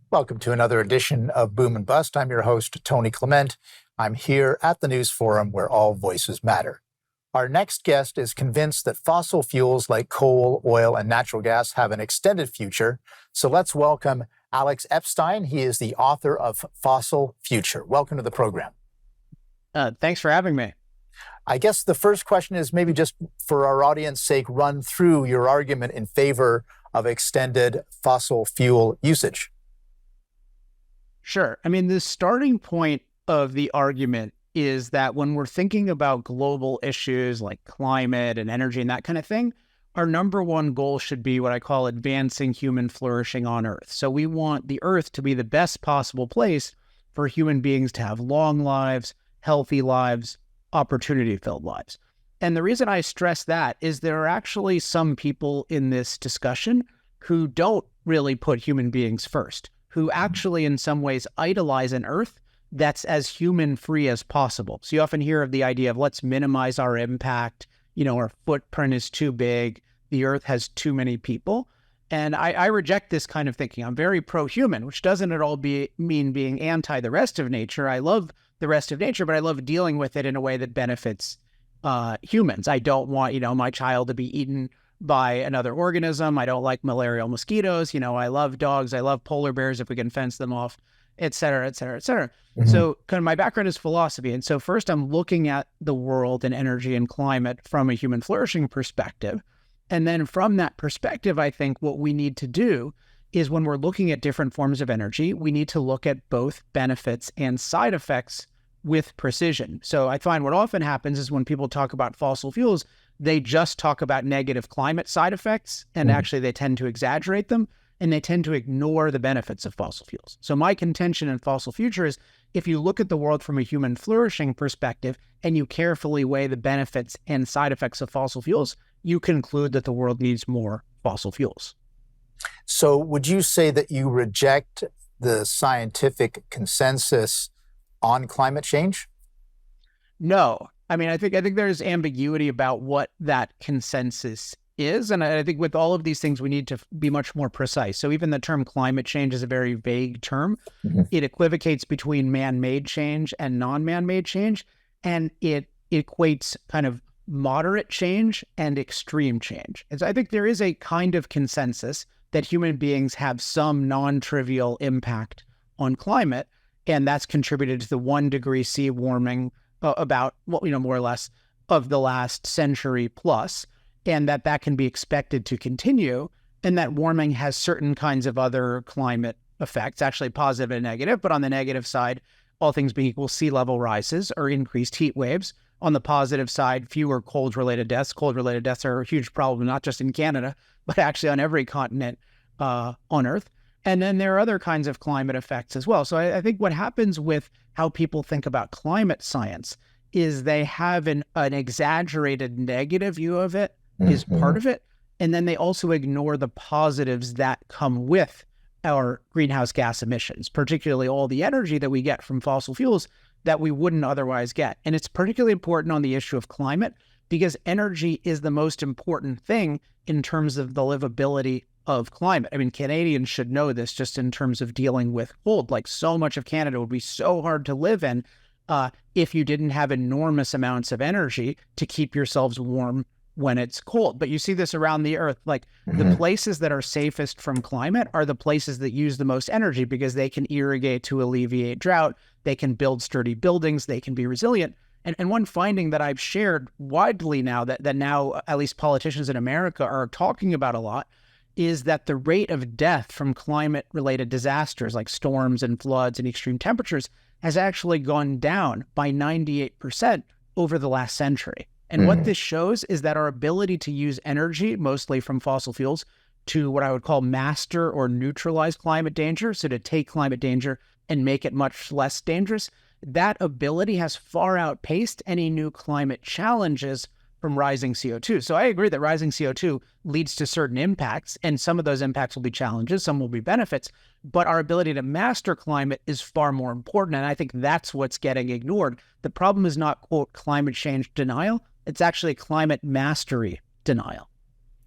Welcome to another edition of Boom and Bust. I'm your host, Tony Clement. I'm here at the News Forum where all voices matter. Our next guest is convinced that fossil fuels like coal, oil, and natural gas have an extended future. So let's welcome Alex Epstein. He is the author of Fossil Future. Welcome to the program. Thanks for having me. I guess the first question is maybe just for our audience's sake, run through your argument in favor of extended fossil fuel usage. Sure. I mean, the starting point of the argument is that when we're thinking about global issues like climate and energy and that kind of thing, our number one goal should be what I call advancing human flourishing on Earth. So we want the Earth to be the best possible place for human beings to have long lives, healthy lives, opportunity-filled lives. And the reason I stress that is there are actually some people in this discussion who don't really put human beings first, who actually in some ways idolize an Earth that's as human-free as possible. So you often hear of the idea of let's minimize our impact, our footprint is too big, the Earth has too many people. And I reject this kind of thinking. I'm very pro-human, which doesn't at all mean being anti the rest of nature. I love the rest of nature, but I love dealing with it in a way that benefits humans. I don't want, my child to be eaten by another organism. I don't like malarial mosquitoes. I love dogs. I love polar bears if we can fence them off, et cetera, et cetera, et cetera. Mm-hmm. So kind of my background is philosophy. And so first I'm looking at the world and energy and climate from a human flourishing perspective. And then from that perspective, I think what we need to do is when we're looking at different forms of energy, we need to look at both benefits and side effects with precision. So I find what often happens is when people talk about fossil fuels, they just talk about negative climate side effects, and actually they tend to exaggerate them, and they tend to ignore the benefits of fossil fuels. So my contention in Fossil Future is if you look at the world from a human flourishing perspective and you carefully weigh the benefits and side effects of fossil fuels, you conclude that the world needs more fossil fuels. So would you say that you reject the scientific consensus on climate change? No. I mean, I think there's ambiguity about what that consensus is. And I think with all of these things, we need to be much more precise. So even the term climate change is a very vague term. Mm-hmm. It equivocates between man-made change and non-man-made change. And it equates kind of moderate change and extreme change. And so I think there is a kind of consensus that human beings have some non-trivial impact on climate. And that's contributed to the 1 degree C warming about, more or less of the last century plus, and that can be expected to continue, and that warming has certain kinds of other climate effects, actually positive and negative. But on the negative side, all things being equal, sea level rises or increased heat waves. On the positive side, fewer cold-related deaths. Cold-related deaths are a huge problem, not just in Canada, but actually on every continent on Earth. And then there are other kinds of climate effects as well. So I think what happens with how people think about climate science is they have an exaggerated negative view of it is part of it. And then they also ignore the positives that come with our greenhouse gas emissions, particularly all the energy that we get from fossil fuels that we wouldn't otherwise get. And it's particularly important on the issue of climate because energy is the most important thing in terms of the livability of climate. I mean, Canadians should know this just in terms of dealing with cold. Like so much of Canada would be so hard to live in if you didn't have enormous amounts of energy to keep yourselves warm when it's cold. But you see this around the Earth, like the places that are safest from climate are the places that use the most energy because they can irrigate to alleviate drought, they can build sturdy buildings, they can be resilient. And one finding that I've shared widely now that now at least politicians in America are talking about a lot is that the rate of death from climate-related disasters like storms and floods and extreme temperatures has actually gone down by 98% over the last century. And what this shows is that our ability to use energy, mostly from fossil fuels, to what I would call master or neutralize climate danger, so to take climate danger and make it much less dangerous, that ability has far outpaced any new climate challenges from rising CO2. So I agree that rising CO2 leads to certain impacts, and some of those impacts will be challenges, some will be benefits, but our ability to master climate is far more important, and I think that's what's getting ignored. The problem is not, quote, climate change denial, it's actually climate mastery denial.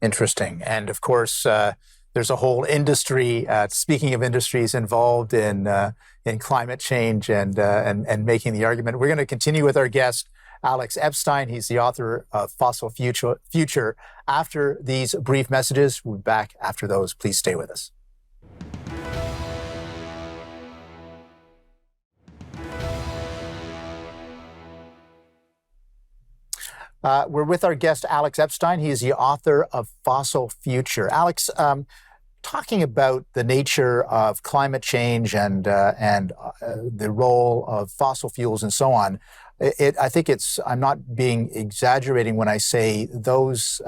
Interesting. And of course, there's a whole industry. Speaking of industries involved in climate change and making the argument. We're going to continue with our guest, Alex Epstein. He's the author of Fossil Future. After these brief messages, we'll be back after those. Please stay with us. We're with our guest, Alex Epstein. He is the author of Fossil Future. Alex, talking about the nature of climate change and the role of fossil fuels and so on, I think I'm not being exaggerating when I say those,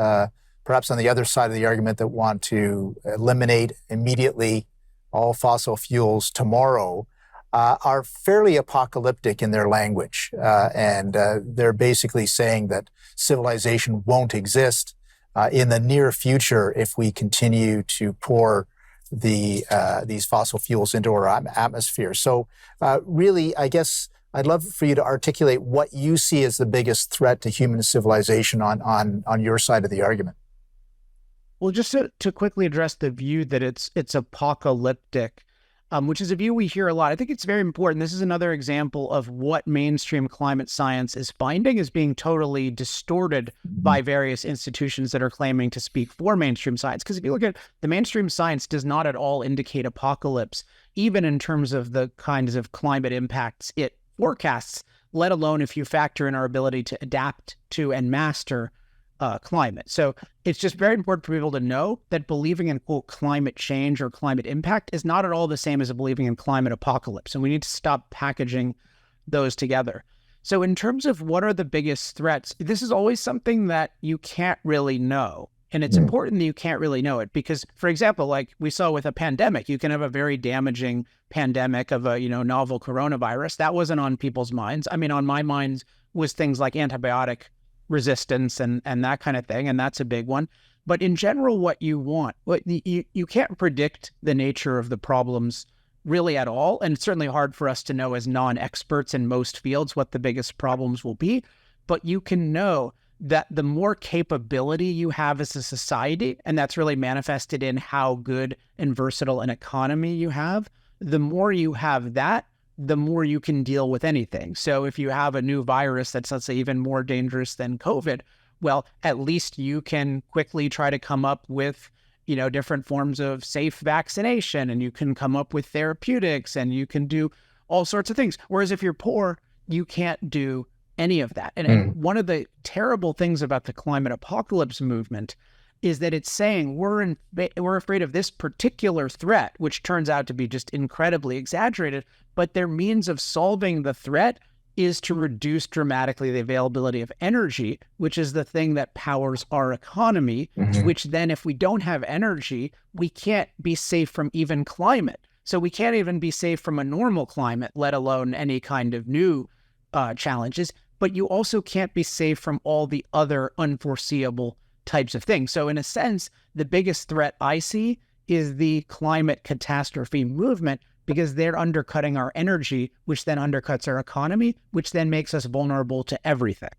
perhaps on the other side of the argument, that want to eliminate immediately all fossil fuels tomorrow are fairly apocalyptic in their language. And they're basically saying that civilization won't exist in the near future if we continue to pour these fossil fuels into our atmosphere. So really, I guess I'd love for you to articulate what you see as the biggest threat to human civilization on your side of the argument. Well, just to quickly address the view that it's apocalyptic, which is a view we hear a lot. I think it's very important. This is another example of what mainstream climate science is finding is being totally distorted by various institutions that are claiming to speak for mainstream science. Because if you look at the mainstream science does not at all indicate apocalypse, even in terms of the kinds of climate impacts it forecasts, let alone if you factor in our ability to adapt to and master climate. So it's just very important for people to know that believing in, quote, climate change or climate impact is not at all the same as believing in climate apocalypse. And we need to stop packaging those together. So in terms of what are the biggest threats, this is always something that you can't really know. And it's important that you can't really know it because, for example, like we saw with a pandemic, you can have a very damaging pandemic of a, novel coronavirus. That wasn't on people's minds. I mean, on my mind was things like antibiotic resistance and that kind of thing. And that's a big one. But in general, what you want, you can't predict the nature of the problems really at all. And it's certainly hard for us to know as non-experts in most fields what the biggest problems will be. But you can know that the more capability you have as a society, and that's really manifested in how good and versatile an economy you have, the more you have that, the more you can deal with anything. So if you have a new virus that's, let's say, even more dangerous than COVID, well, at least you can quickly try to come up with, different forms of safe vaccination, and you can come up with therapeutics, and you can do all sorts of things. Whereas if you're poor, you can't do any of that. And one of the terrible things about the climate apocalypse movement is that it's saying we're afraid of this particular threat, which turns out to be just incredibly exaggerated, but their means of solving the threat is to reduce dramatically the availability of energy, which is the thing that powers our economy, which then if we don't have energy, we can't be safe from even climate. So we can't even be safe from a normal climate, let alone any kind of new challenges, but you also can't be safe from all the other unforeseeable types of things. So in a sense, the biggest threat I see is the climate catastrophe movement because they're undercutting our energy, which then undercuts our economy, which then makes us vulnerable to everything.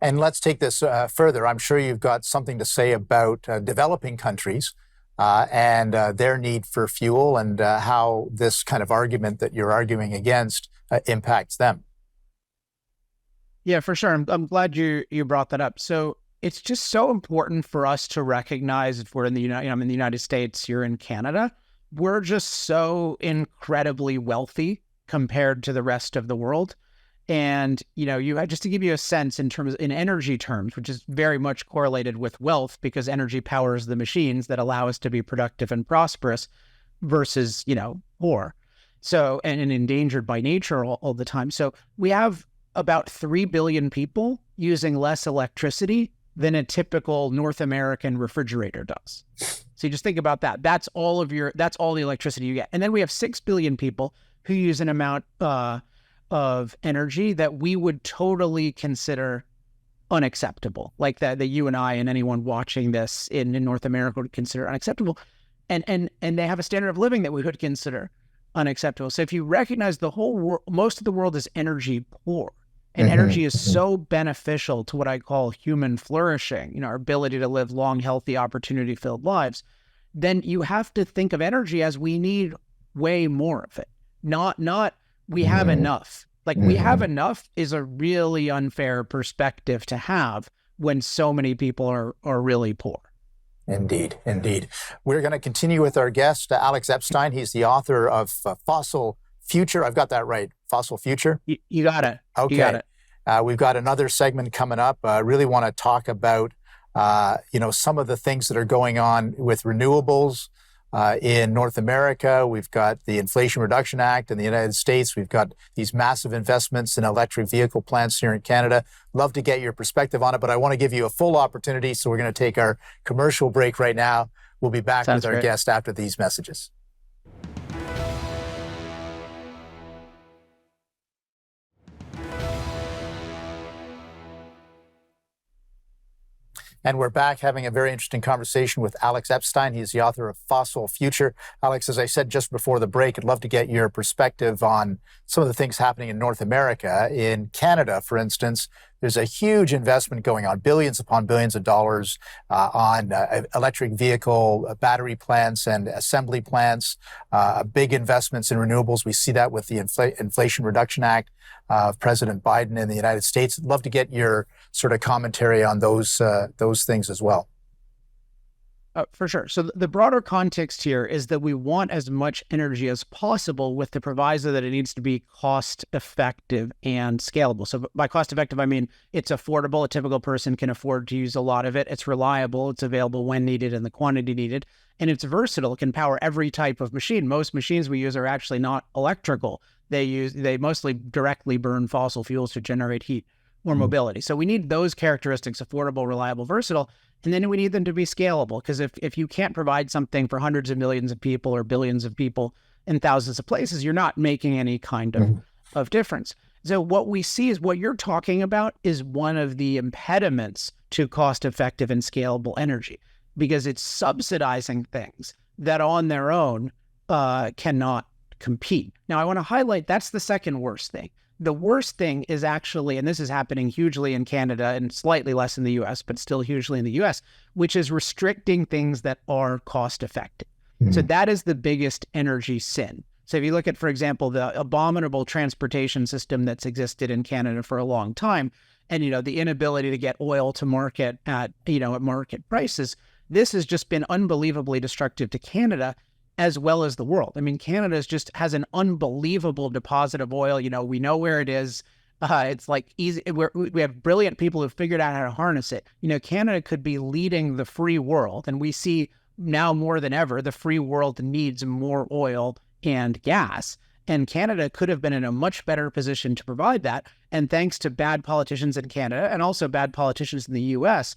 And let's take this further. I'm sure you've got something to say about developing countries and their need for fuel and how this kind of argument that you're arguing against impacts them. Yeah, for sure. I'm glad you brought that up. So it's just so important for us to recognize if we're in the I'm in the United States, you're in Canada, we're just so incredibly wealthy compared to the rest of the world. And, just to give you a sense in energy terms, which is very much correlated with wealth because energy powers the machines that allow us to be productive and prosperous versus, poor. So, and endangered by nature all the time. So we have about 3 billion people using less electricity than a typical North American refrigerator does. So you just think about that. That's all the electricity you get. And then we have 6 billion people who use an amount of energy that we would totally consider unacceptable, like that you and I and anyone watching this in North America would consider unacceptable. And they have a standard of living that we would consider unacceptable. So if you recognize the whole world, most of the world is energy poor. And energy is so beneficial to what I call human flourishing, our ability to live long, healthy, opportunity-filled lives, then you have to think of energy as we need way more of it. Not we have enough. Like we have enough is a really unfair perspective to have when so many people are really poor. Indeed. We're going to continue with our guest, Alex Epstein. He's the author of Fossil Future. I've got that right. Fossil Future? You got it. Okay. You got it. We've got another segment coming up. I really want to talk about, some of the things that are going on with renewables in North America. We've got the Inflation Reduction Act in the United States. We've got these massive investments in electric vehicle plants here in Canada. Love to get your perspective on it, but I want to give you a full opportunity. So we're going to take our commercial break right now. We'll be back with our guest after these messages. And we're back having a very interesting conversation with Alex Epstein. He's the author of Fossil Future. Alex, as I said just before the break, I'd love to get your perspective on some of the things happening in North America. In Canada, for instance, there's a huge investment going on, billions upon billions of dollars on electric vehicle battery plants and assembly plants, big investments in renewables. We see that with the Inflation Reduction Act of President Biden in the United States. I'd love to get your sort of commentary on those things as well. For sure. So the broader context here is that we want as much energy as possible with the proviso that it needs to be cost effective and scalable. So by cost effective, I mean it's affordable. A typical person can afford to use a lot of it. It's reliable. It's available when needed and the quantity needed. And it's versatile. It can power every type of machine. Most machines we use are actually not electrical. They mostly directly burn fossil fuels to generate heat or mobility. So we need those characteristics: affordable, reliable, versatile. And then we need them to be scalable, because if you can't provide something for hundreds of millions of people or billions of people in thousands of places, you're not making any kind of difference. So what we see is what you're talking about is one of the impediments to cost-effective and scalable energy, because it's subsidizing things that on their own cannot compete. Now, I want to highlight that's the second worst thing. The worst thing is actually, and this is happening hugely in Canada and slightly less in the US, but still hugely in the US, which is restricting things that are cost effective. So that is the biggest energy sin. So if you look at, for example, the abominable transportation system that's existed in Canada for a long time, and, the inability to get oil to market at market prices, this has just been unbelievably destructive to Canada as well as the world. I mean, Canada just has an unbelievable deposit of oil. We know where it is. It's like easy. We have brilliant people who figured out how to harness it. Canada could be leading the free world. And we see now more than ever, the free world needs more oil and gas. And Canada could have been in a much better position to provide that. And thanks to bad politicians in Canada and also bad politicians in the US,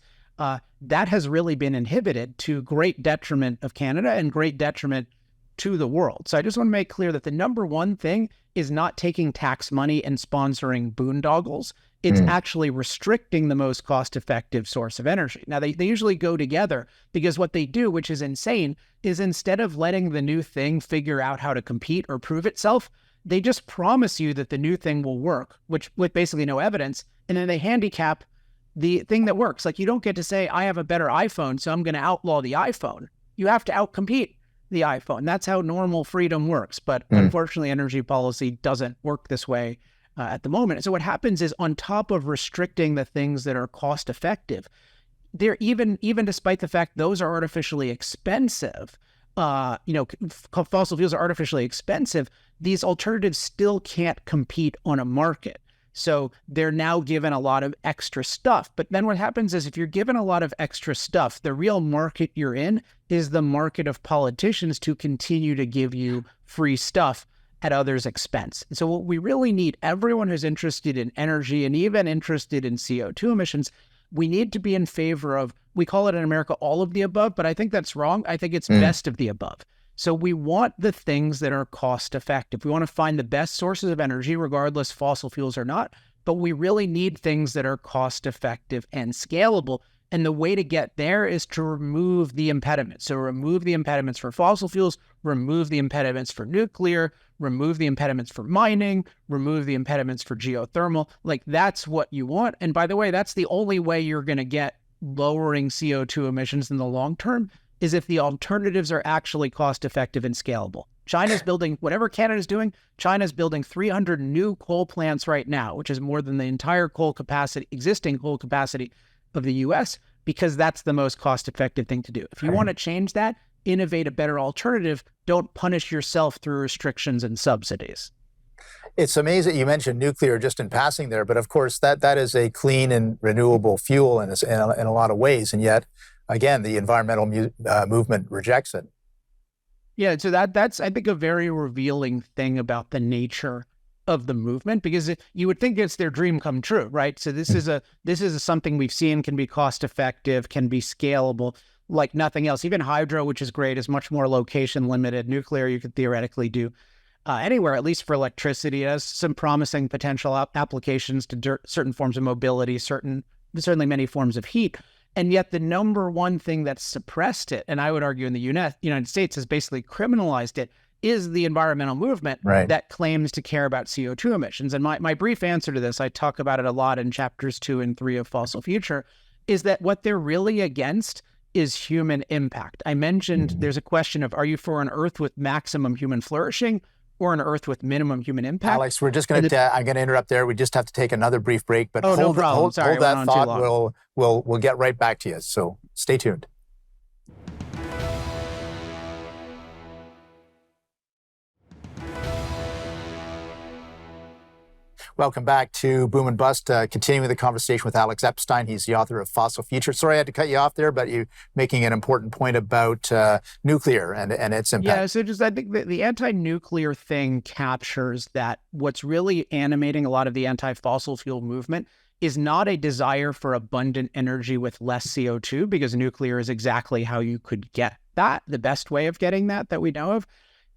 that has really been inhibited to great detriment of Canada and great detriment to the world. So I just want to make clear that the number one thing is not taking tax money and sponsoring boondoggles. It's actually restricting the most cost-effective source of energy. Now, they usually go together, because what they do, which is insane, is instead of letting the new thing figure out how to compete or prove itself, they just promise you that the new thing will work, which with basically no evidence, and then they handicap the thing that works. Like, you don't get to say, I have a better iPhone, so I'm going to outlaw the iPhone. You have to outcompete the iPhone. That's how normal freedom works. But unfortunately, energy policy doesn't work this way at the moment. So what happens is, on top of restricting the things that are cost effective, they're even despite the fact those are artificially expensive, fossil fuels are artificially expensive, these alternatives still can't compete on a market. So they're now given a lot of extra stuff. But then what happens is, if you're given a lot of extra stuff, the real market you're in is the market of politicians to continue to give you free stuff at others' expense. And so what we really need, everyone who's interested in energy and even interested in CO2 emissions, we need to be in favor of, we call it in America, all of the above, but I think that's wrong. I think it's best of the above. So we want the things that are cost effective. We want to find the best sources of energy, regardless fossil fuels or not, but we really need things that are cost effective and scalable. And the way to get there is to remove the impediments. So remove the impediments for fossil fuels, remove the impediments for nuclear, remove the impediments for mining, remove the impediments for geothermal. Like, that's what you want. And by the way, that's the only way you're going to get lowering CO2 emissions in the long term, is if the alternatives are actually cost effective and scalable. China's building, whatever Canada's doing, China's building 300 new coal plants right now, which is more than the entire existing coal capacity of the US, because that's the most cost effective thing to do. If you want to change that, innovate a better alternative, don't punish yourself through restrictions and subsidies. It's amazing you mentioned nuclear just in passing there, but of course that is a clean and renewable fuel in a lot of ways, and yet, again, the environmental movement rejects it. Yeah, so that's, I think, a very revealing thing about the nature of the movement, because you would think it's their dream come true, right? So this is something we've seen can be cost effective, can be scalable like nothing else. Even hydro, which is great, is much more location limited. Nuclear, you could theoretically do anywhere, at least for electricity. It has some promising potential applications to certain forms of mobility, certainly many forms of heat. And yet the number one thing that's suppressed it, and I would argue in the United States has basically criminalized it, is the environmental movement that claims to care about CO2 emissions. And my brief answer to this, I talk about it a lot in chapters 2 and 3 of Fossil Future, is that what they're really against is human impact. I mentioned there's a question of, are you for an Earth with maximum human flourishing or an Earth with minimum human impact? Alex, we're just going to, I'm going to interrupt there. We just have to take another brief break, but hold that thought. We'll get right back to you. So stay tuned. Welcome back to Boom and Bust, continuing the conversation with Alex Epstein. He's the author of Fossil Future. Sorry I had to cut you off there, but you're making an important point about nuclear and its impact. Yeah, so just I think the anti-nuclear thing captures that what's really animating a lot of the anti-fossil fuel movement is not a desire for abundant energy with less CO2, because nuclear is exactly how you could get that, the best way of getting that we know of.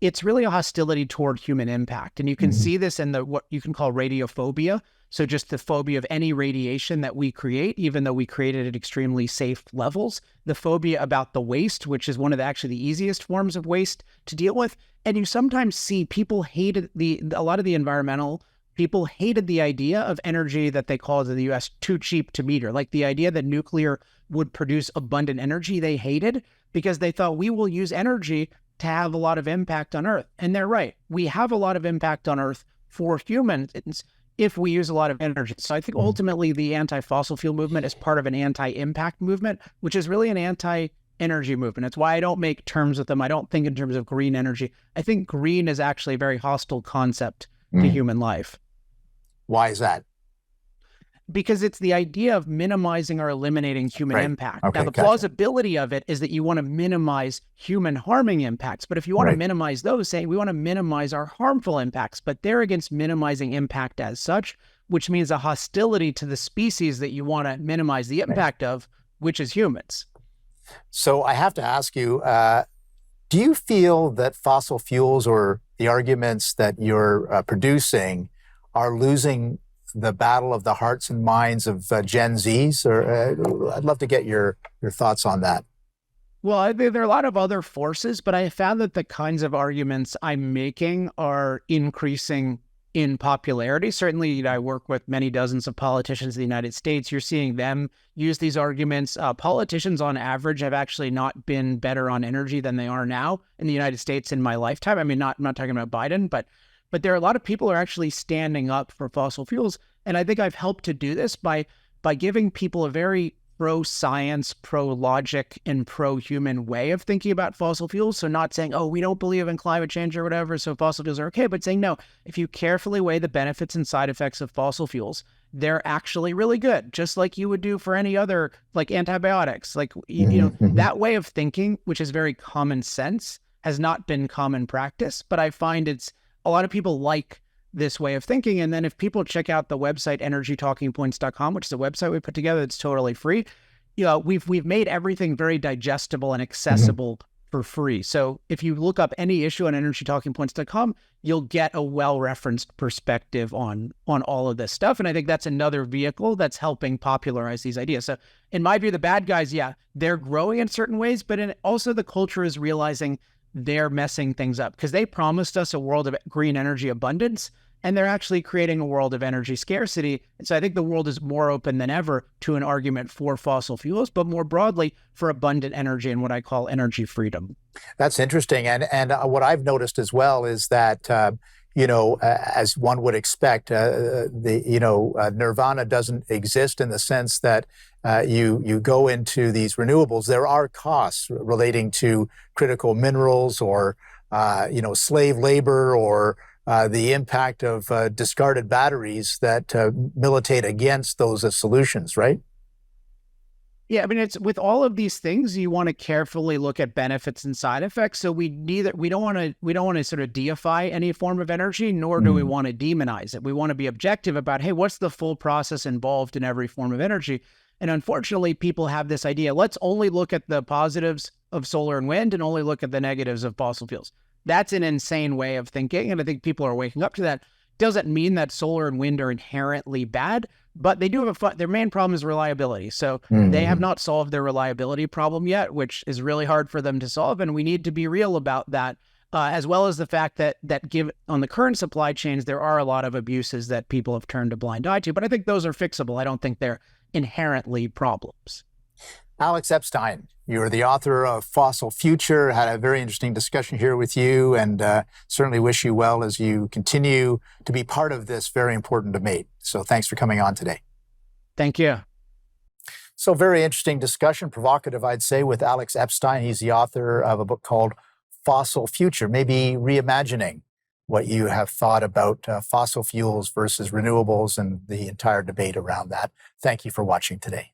It's really a hostility toward human impact. And you can see this in what you can call radiophobia. So just the phobia of any radiation that we create, even though we create it at extremely safe levels. The phobia about the waste, which is one of the easiest forms of waste to deal with. And you sometimes see people a lot of the environmental people hated the idea of energy that they call in the US too cheap to meter. Like the idea that nuclear would produce abundant energy, they hated, because they thought we will use energy to have a lot of impact on Earth. And they're right. We have a lot of impact on Earth for humans if we use a lot of energy. So I think ultimately the anti-fossil fuel movement is part of an anti-impact movement, which is really an anti-energy movement. It's why I don't make terms with them. I don't think in terms of green energy. I think green is actually a very hostile concept to human life. Why is that? Because it's the idea of minimizing or eliminating human impact. Okay, now, the plausibility of it is that you want to minimize human harming impacts. But if you want to minimize those, say we want to minimize our harmful impacts, but they're against minimizing impact as such, which means a hostility to the species that you want to minimize the impact of, which is humans. So I have to ask you, do you feel that fossil fuels or the arguments that you're producing are losing the battle of the hearts and minds of Gen Zs? Or I'd love to get your thoughts on that. Well, there are a lot of other forces, but I found that the kinds of arguments I'm making are increasing in popularity. Certainly, I work with many dozens of politicians in the United States. You're seeing them use these arguments. Politicians on average have actually not been better on energy than they are now in the United States in my lifetime. I mean, I'm not talking about Biden, but there are a lot of people who are actually standing up for fossil fuels. And I think I've helped to do this by giving people a very pro-science, pro-logic, and pro-human way of thinking about fossil fuels. So not saying, oh, we don't believe in climate change or whatever, so fossil fuels are okay, but saying, no, if you carefully weigh the benefits and side effects of fossil fuels, they're actually really good, just like you would do for any other, like antibiotics. Like, that way of thinking, which is very common sense, has not been common practice, but I find a lot of people like this way of thinking. And then if people check out the website energytalkingpoints.com, which is a website we put together, it's totally free. We've made everything very digestible and accessible for free. So if you look up any issue on energytalkingpoints.com, you'll get a well-referenced perspective on all of this stuff. And I think that's another vehicle that's helping popularize these ideas. So in my view, the bad guys, they're growing in certain ways, but also the culture is realizing they're messing things up, because they promised us a world of green energy abundance. and they're actually creating a world of energy scarcity. And so I think the world is more open than ever to an argument for fossil fuels, but more broadly for abundant energy and what I call energy freedom. That's interesting. And what I've noticed as well is that, as one would expect, nirvana doesn't exist in the sense that you go into these renewables. There are costs relating to critical minerals or, slave labor or the impact of discarded batteries that militate against those as solutions, right? Yeah, I mean, it's with all of these things, you want to carefully look at benefits and side effects. So we don't want to sort of deify any form of energy, nor do we want to demonize it. We want to be objective about, hey, what's the full process involved in every form of energy? And unfortunately, people have this idea, let's only look at the positives of solar and wind and only look at the negatives of fossil fuels. That's an insane way of thinking. And I think people are waking up to that. Doesn't mean that solar and wind are inherently bad, but they do have their main problem is reliability. So they have not solved their reliability problem yet, which is really hard for them to solve. And we need to be real about that, as well as the fact that on the current supply chains, there are a lot of abuses that people have turned a blind eye to. But I think those are fixable. I don't think they're inherently problems. Alex Epstein, you are the author of Fossil Future. Had a very interesting discussion here with you, and certainly wish you well as you continue to be part of this very important debate. So thanks for coming on today. Thank you. So very interesting discussion, provocative, I'd say, with Alex Epstein. He's the author of a book called Fossil Future, maybe reimagining what you have thought about fossil fuels versus renewables and the entire debate around that. Thank you for watching today.